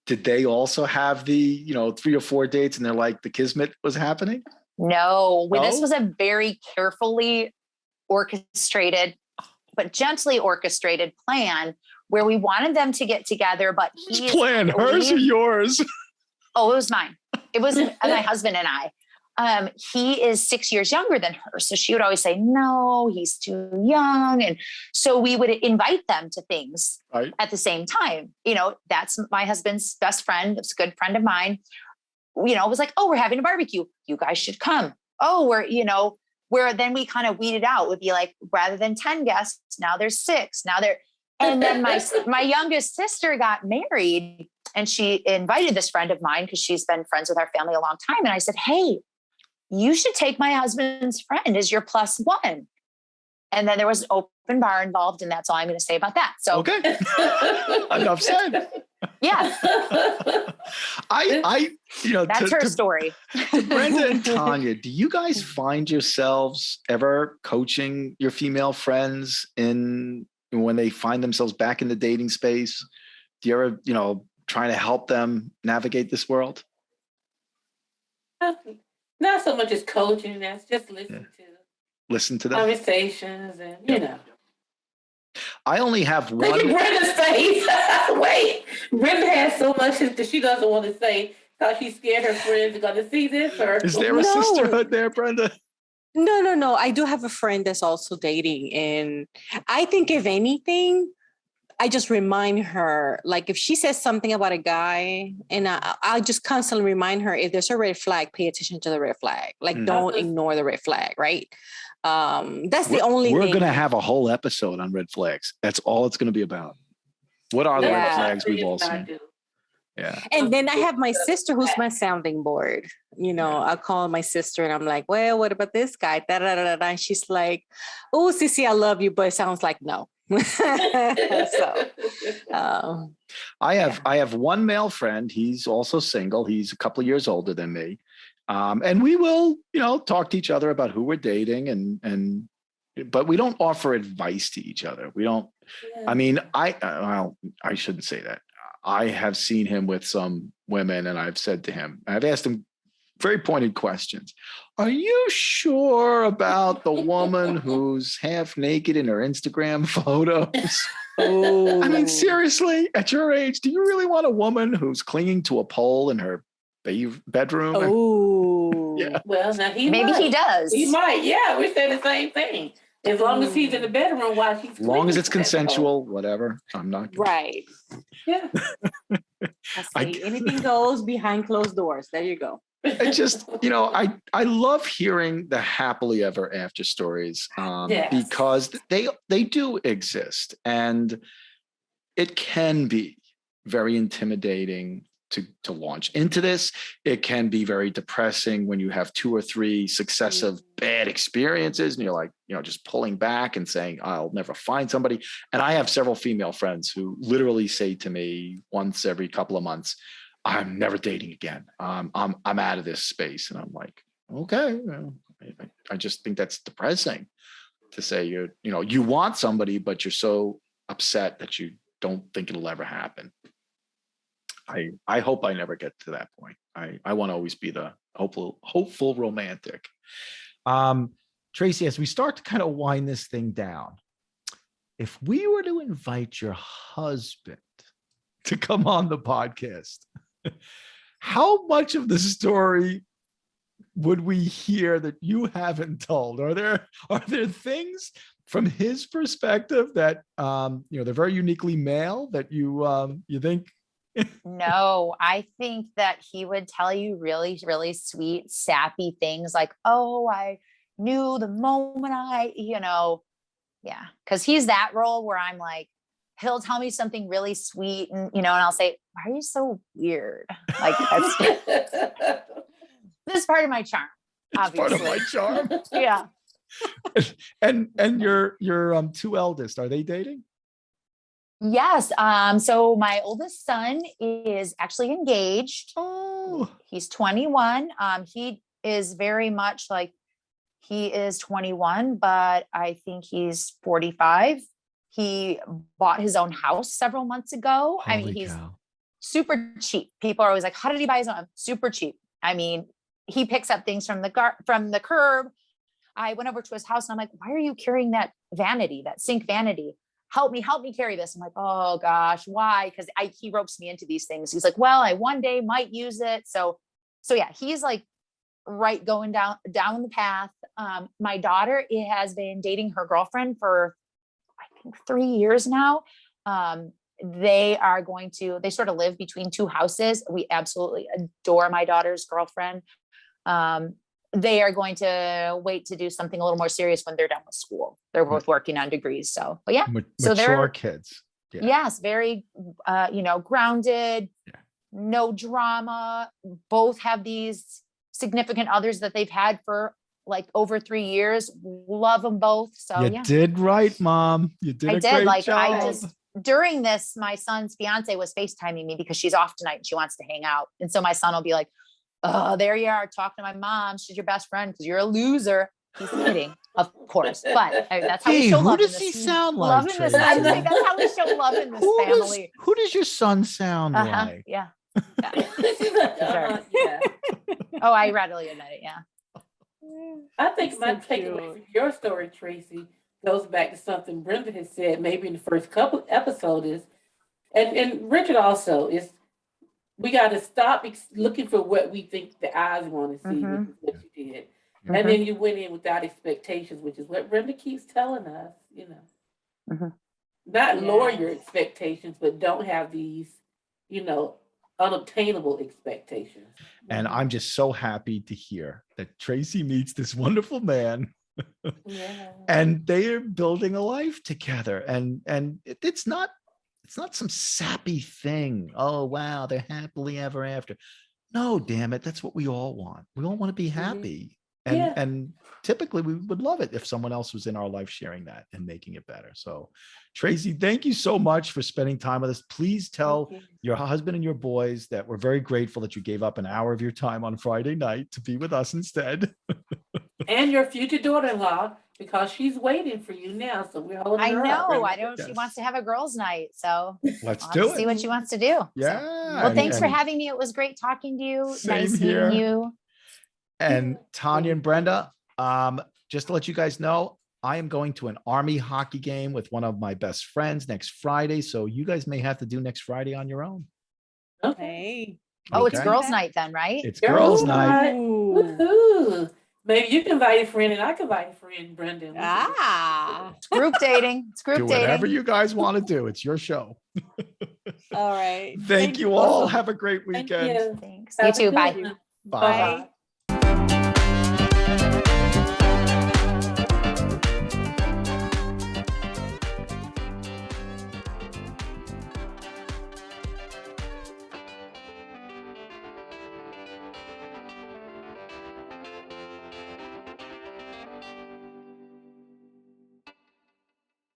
did they also have the, 3 or 4 dates and they're like the kismet was happening? No, this was a very carefully orchestrated, but gently orchestrated plan where we wanted them to get together. But plan, hers or yours? Oh, it was mine. It was my husband and I. he is 6 years younger than her. So she would always say, no, he's too young. And so we would invite them to things at the same time. That's my husband's best friend. It's a good friend of mine. It was like, oh, we're having a barbecue. You guys should come. Oh, where then we kind of weeded out, would be like, rather than 10 guests, now there's 6. And then my youngest sister got married, and she invited this friend of mine because she's been friends with our family a long time. And I said, hey, you should take my husband's friend as your +1. And then there was an open bar involved, and that's all I'm going to say about that. So, okay. Enough said. Yeah. That's her story. To Brenda and Tonya, do you guys find yourselves ever coaching your female friends when they find themselves back in the dating space? Do you ever, trying to help them navigate this world? Not so much as coaching, that's just listen to them. Conversations and, I only have one. Look at Brenda's face. Wait, Brenda has so much that she doesn't want to say because she's scared her friends are going to see this. Is there a sisterhood there, Brenda? No. I do have a friend that's also dating. And I think if anything, I just remind her, like if she says something about a guy, and I'll just constantly remind her, if there's a red flag, pay attention to the red flag. Like don't ignore the red flag, right? That's the only We're thing. going to have a whole episode on red flags. That's all it's going to be about. What are the red flags we've all seen? Yeah. And then I have my sister who's my sounding board. I'll call my sister and I'm like, well, what about this guy? Da, da, da, da, da. And she's like, oh, Sissy, I love you, but it sounds like no. I have one male friend. He's also single. He's a couple of years older than me. And we will, talk to each other about who we're dating but we don't offer advice to each other. We don't, I shouldn't say that. I have seen him with some women, and I've said to him, I've asked him very pointed questions. Are you sure about the woman who's half naked in her Instagram photos? Oh. Seriously, at your age, do you really want a woman who's clinging to a pole in her bedroom? Oh, yeah. Well, now he does. He might. Yeah, we say the same thing. As long as he's in the bedroom while she's. As long as it's consensual, whatever. I'm not. Right. Yeah. Anything goes behind closed doors. There you go. I just, I love hearing the happily ever after stories because they do exist, and it can be very intimidating to launch into this. It can be very depressing when you have 2 or 3 successive bad experiences and you're like, just pulling back and saying, I'll never find somebody. And I have several female friends who literally say to me once every couple of months, I'm never dating again. I'm out of this space. And I'm like, okay. I just think that's depressing to say you want somebody, but you're so upset that you don't think it'll ever happen. I hope I never get to that point. I want to always be the hopeful romantic. Tracy, as we start to kind of wind this thing down, if we were to invite your husband to come on the podcast, how much of the story would we hear that you haven't told? Are there things from his perspective that they're very uniquely male that you think? No, I think that he would tell you really, really sweet, sappy things like, oh, I knew the moment because he's that role where I'm like, he'll tell me something really sweet and, and I'll say, why are you so weird? Like, that's this is part of my charm, obviously. Part of my charm. Yeah. And your 2 eldest, are they dating? Yes. So my oldest son is actually engaged. Oh, he's 21. He is very much like he is 21, but I think he's 45. He bought his own house several months ago. He's super cheap. People are always like, how did he buy his own? Super cheap. He picks up things from the curb. I went over to his house and I'm like, why are you carrying that sink vanity? Help me carry this. I'm like, oh gosh, why? Because he ropes me into these things. He's like, well, I one day might use it. So yeah, he's like right going down the path. My daughter has been dating her girlfriend for I think 3 years now. They sort of live between two houses. We absolutely adore my daughter's girlfriend. They are going to wait to do something a little more serious when they're done with school. They're both working on degrees. So, but yeah, so mature kids. Yeah. Yes, very, grounded, no drama. Both have these significant others that they've had for like over 3 years. Love them both. So you did right, Mom. You did a great job. During this, my son's fiance was FaceTiming me because she's off tonight and she wants to hang out. And so my son will be like, oh, there you are talking to my mom. She's your best friend because you're a loser. He's kidding, of course. But that's how we show love. Who does he sound like? That's how we show love in this family. Who does your son sound like? Yeah. Sure. Oh, I readily admit it. Yeah. I think my takeaway from your story, Tracy, goes back to something Brenda has said maybe in the first couple episodes is, and Richard also, is we got to stop looking for what we think the eyes want to see, which is what you did. And then you went in without expectations, which is what Brenda keeps telling us, not lower your expectations, but don't have these, unobtainable expectations. And I'm just so happy to hear that Tracy meets this wonderful man. And they are building a life together. And it's not some sappy thing. Oh, wow, they're happily ever after. No, damn it. That's what we all want. We all want to be happy. And typically we would love it if someone else was in our life sharing that and making it better. So Tracy, thank you so much for spending time with us. Please tell your husband and your boys that we're very grateful that you gave up an hour of your time on Friday night to be with us instead. And your future daughter-in-law, because she's waiting for you now. So we're holding her up. I know. She wants to have a girls' night. So let's do it. See what she wants to do. Yeah. So, well, thanks for having me. It was great talking to you. Nice meeting you. And Tonya and Brenda, just to let you guys know, I am going to an Army hockey game with one of my best friends next Friday. So you guys may have to do next Friday on your own. Okay. Oh, it's girls' night then, right? It's girls' night. Woohoo. Maybe you can invite a friend and I can invite a friend, Brenda. It's group dating. It's group dating. Whatever you guys want to do. It's your show. All right. Thank you all. Have a great weekend. Thanks. You too. Bye. Bye.